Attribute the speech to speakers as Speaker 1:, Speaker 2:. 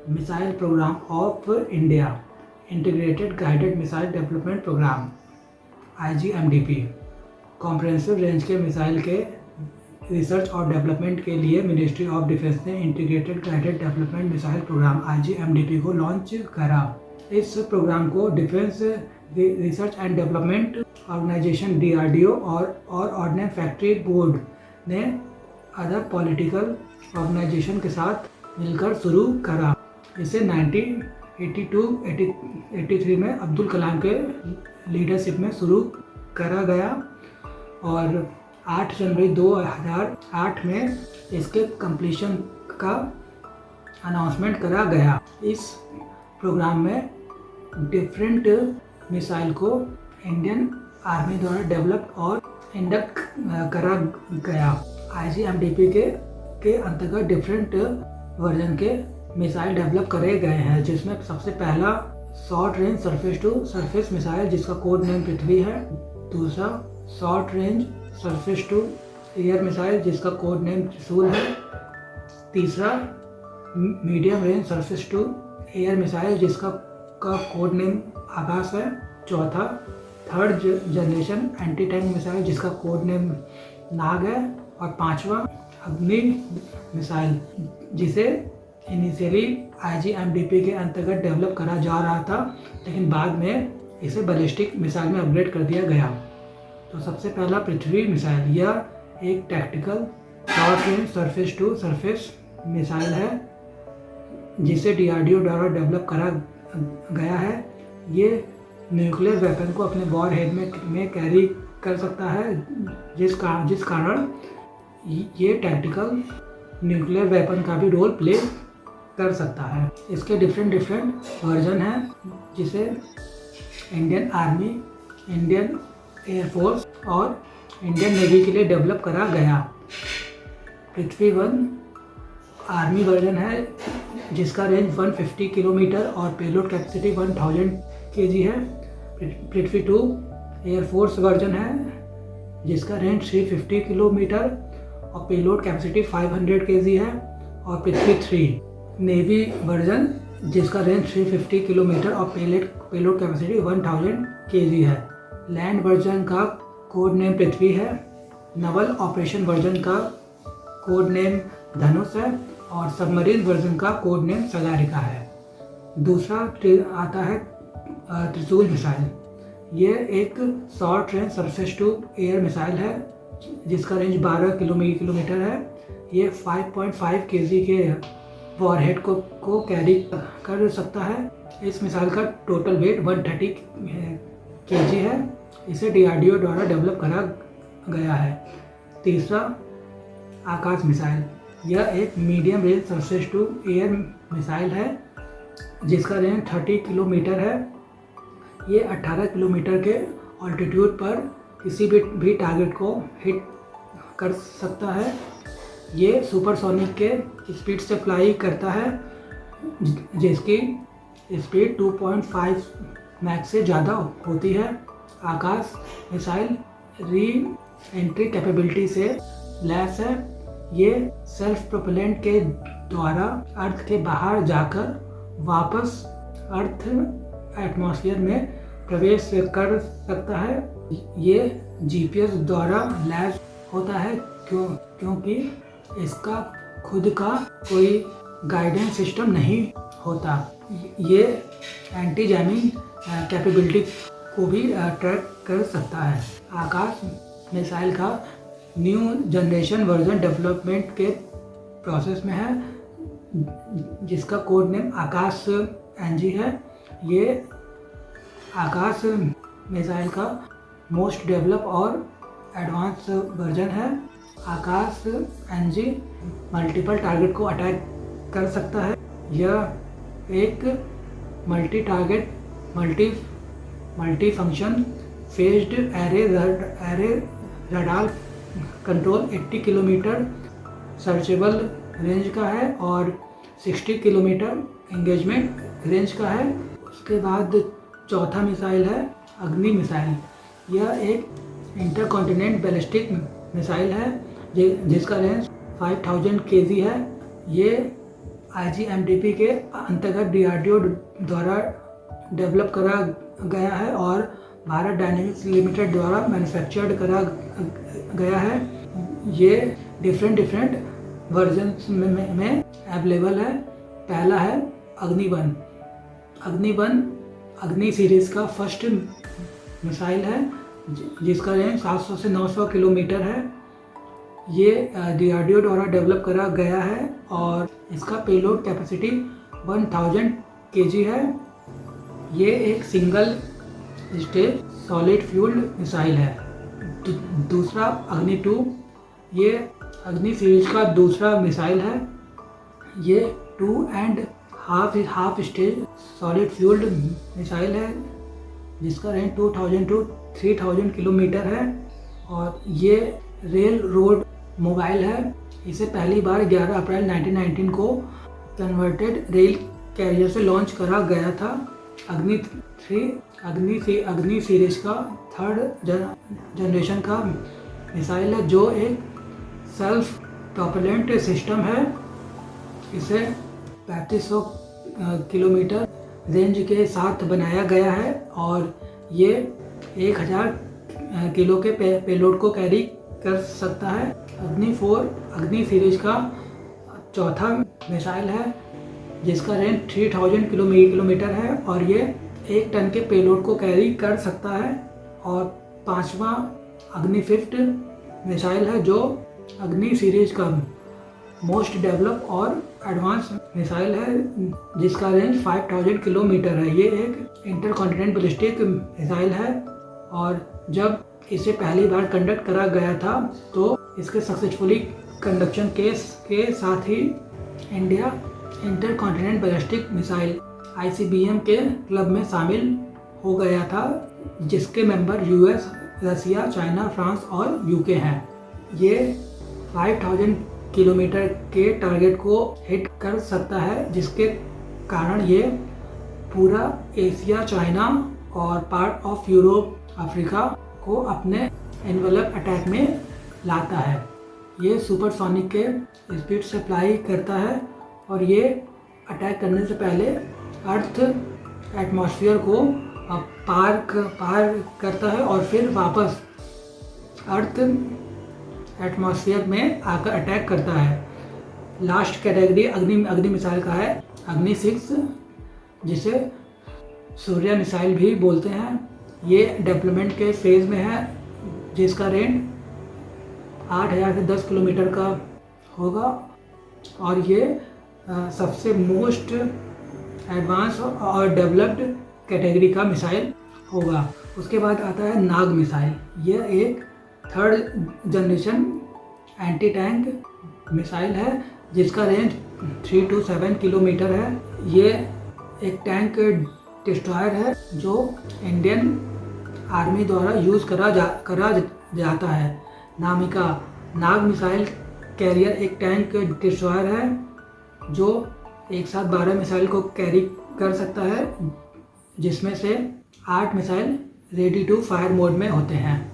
Speaker 1: Missile programme of India, integrated guided missile development programme IGMDP, comprehensive range के missile के research और development के लिए मिनिस्ट्री ऑफ डिफेंस ने integrated guided development missile programme IGMDP को launch करा। इस प्रोग्राम को defence research and development organisation DRDO और ऑर्डिनेंस फैक्ट्री बोर्ड ने अदर पॉलिटिकल ऑर्गेनाइजेशन के साथ मिलकर शुरू करा। इसे 1982-83 में अब्दुल कलाम के लीडरशिप में शुरू करा गया और 8 जनवरी 2008 में इसके कंप्लीशन का अनाउंसमेंट करा गया। इस प्रोग्राम में डिफरेंट मिसाइल को इंडियन आर्मी द्वारा डेवलप और इंडक्ट करा गया। IGMDP के अंतर्गत डिफरेंट वर्जन के मिसाइल डेवलप करे गए हैं, जिसमें सबसे पहला short range surface to surface missile जिसका कोड नेम पृथ्वी है। दूसरा short range surface to air missile जिसका कोड नेम त्रिशूल है। तीसरा medium range surface to air missile जिसका कोड नेम आकाश है। चौथा third generation anti tank missile जिसका कोड नेम नाग है। और पांचवा अग्नि मिसाइल जिसे इनिशियली IGMDP के अंतर्गत डेवलप करा जा रहा था, लेकिन बाद में इसे बैलिस्टिक मिसाइल में अपग्रेड कर दिया गया। तो सबसे पहला पृथ्वी मिसाइल, यह एक tactical short range surface to surface missile है जिसे DRDO द्वारा डेवलप करा गया है। ये न्यूक्लियर वेपन को अपने वॉर हेड में कैरी कर सकता है, जिस कारण ये टैक्टिकल न्यूक्लियर वेपन का भी रोल प्ले कर सकता है। इसके डिफरेंट वर्जन हैं जिसे इंडियन आर्मी, इंडियन एयरफोर्स और इंडियन नेवी के लिए डेवलप करा गया। पृथ्वी 1 आर्मी वर्जन है जिसका रेंज 150 किलोमीटर और पेलोड कैपेसिटी 1000 kg है। पृथ्वी 2 एयरफोर्स वर्जन है जिसका रेंज 350 किलोमीटर और पेलोड कैपेसिटी 500 kg है। और पृथ्वी 3 नेवी वर्जन जिसका रेंज 350 किलोमीटर और पेलोड कैपेसिटी 1000 kg है। लैंड वर्जन का कोड नेम पृथ्वी है। नवल ऑपरेशन वर्जन का कोड नेम धनुष है और सबमरीन वर्जन का कोड नेम सगारिका है। दूसरा आता है त्रिशूल मिसाइल। ये एक short range surface to air missile है जिसका रेंज 12 किलोमीटर है। ये 5.5 kg के वॉरहेड को कैरी कर सकता है। इस मिसाइल का टोटल वेट 130 kg है। इसे DRDO द्वारा डेवलप करा गया है। तीसरा आकाश मिसाइल, यह एक medium range surface to air missile है जिसका रेंज 30 किलोमीटर है। ये 18 किलोमीटर के ऑल्टीट्यूड पर किसी भी टारगेट को हिट कर सकता है। ये सुपरसोनिक के स्पीड से फ्लाई करता है जिसकी स्पीड 2.5 मैक से ज़्यादा होती है। आकाश मिसाइल री एंट्री कैपेबिलिटी से लैस है। ये सेल्फ प्रोपेलेंट के द्वारा अर्थ के बाहर जाकर वापस अर्थ एटमॉस्फेयर में प्रवेश कर सकता है। ये GPS द्वारा लैस होता है क्योंकि इसका खुद का कोई गाइडेंस सिस्टम नहीं होता। ये एंटी जैमिंग कैपेबिलिटी को भी ट्रैक कर सकता है। आकाश मिसाइल का न्यू जनरेशन वर्जन डेवलपमेंट के प्रोसेस में है जिसका कोड नेम आकाश NG है। ये आकाश मिसाइल का मोस्ट डेवलप और एडवांस वर्जन है। आकाश NG मल्टीपल टारगेट को अटैक कर सकता है। यह एक multi target multi function phased array radar control 80 kilometre searchable range का है और 60 किलोमीटर एंगेजमेंट रेंज का है। उसके बाद चौथा मिसाइल है अग्नि मिसाइल। यह एक इंटरकॉन्टिनेंट बैलिस्टिक मिसाइल है जिसका रेंज 5000 kg है। ये IGMDP के अंतर्गत DRDO द्वारा डेवलप करा गया है और भारत डायनेमिक्स लिमिटेड द्वारा मैन्युफैक्चर्ड करा गया है। ये डिफरेंट वर्जन्स में अवेलेबल है। पहला है अग्निवन। अग्नि सीरीज़ का फर्स्ट मिसाइल है जिसका रेंज 700 से 900 किलोमीटर है। ये DRDO द्वारा डेवलप करा गया है और इसका पेलोड कैपेसिटी 1000 kg है। ये एक single stage solid fuelled missile है। दूसरा अग्नि 2, ये अग्नि सीरीज का दूसरा मिसाइल है। ये 2.5 स्टेज सॉलिड फ्यूल्ड मिसाइल है जिसका रेंज 2000 to 3000 किलोमीटर है और ये रेल रोड मोबाइल है। इसे पहली बार 11 अप्रैल 1919 को कन्वर्टेड रेल कैरियर से लॉन्च करा गया था। अग्नि सीरीज का थर्ड जनरेशन का मिसाइल है जो एक सेल्फ प्रोपेलेंट सिस्टम है। इसे 3500 किलोमीटर रेंज के साथ बनाया गया है और ये 1000 किलो के पेलोड को कैरी कर सकता है। अग्नि 4 अग्नि सीरीज का चौथा मिसाइल है जिसका रेंज 3000 किलोमीटर है और ये 1 टन के पेलोड को कैरी कर सकता है। और पांचवा अग्नि 5th मिसाइल है जो अग्नि सीरीज का मोस्ट डेवलप और एडवांस मिसाइल है जिसका रेंज 5000 किलोमीटर है। ये एक इंटरकॉन्टिनेंटल बैलिस्टिक मिसाइल है और जब इसे पहली बार कंडक्ट करा गया था तो इसके सक्सेसफुली कंडक्शन के साथ ही India intercontinental ballistic missile ICBM के क्लब में शामिल हो गया था जिसके member US, Russia, China, France और UK हैं। ये 5000 किलोमीटर के टारगेट को हिट कर सकता है जिसके कारण ये पूरा एशिया, चाइना और पार्ट ऑफ यूरोप, अफ्रीका को अपने एनवेलप अटैक में लाता है। ये सुपरसोनिक के स्पीड से फ्लाई करता है और ये अटैक करने से पहले अर्थ एटमॉस्फेयर को पार करता है और फिर वापस अर्थ एटमॉस्फेयर में आकर अटैक करता है। लास्ट कैटेगरी अग्नि मिसाइल का है अग्नि 6 जिसे सूर्य मिसाइल भी बोलते हैं। ये डेवलपमेंट के फेज़ में है जिसका रेंज 8000 से 10 किलोमीटर का होगा और ये सबसे मोस्ट एडवांस और डेवलप्ड कैटेगरी का मिसाइल होगा। उसके बाद आता है नाग मिसाइल। यह एक third generation anti tank missile है जिसका रेंज 3 to 7 किलोमीटर है। ये एक टैंक डिस्ट्रॉयर है जो इंडियन आर्मी द्वारा यूज़ करा जाता है। नामिका नाग मिसाइल कैरियर एक टैंक डिस्ट्रॉयर है जो एक साथ 12 मिसाइल को कैरी कर सकता है जिसमें से 8 missile ready to fire mode में होते हैं।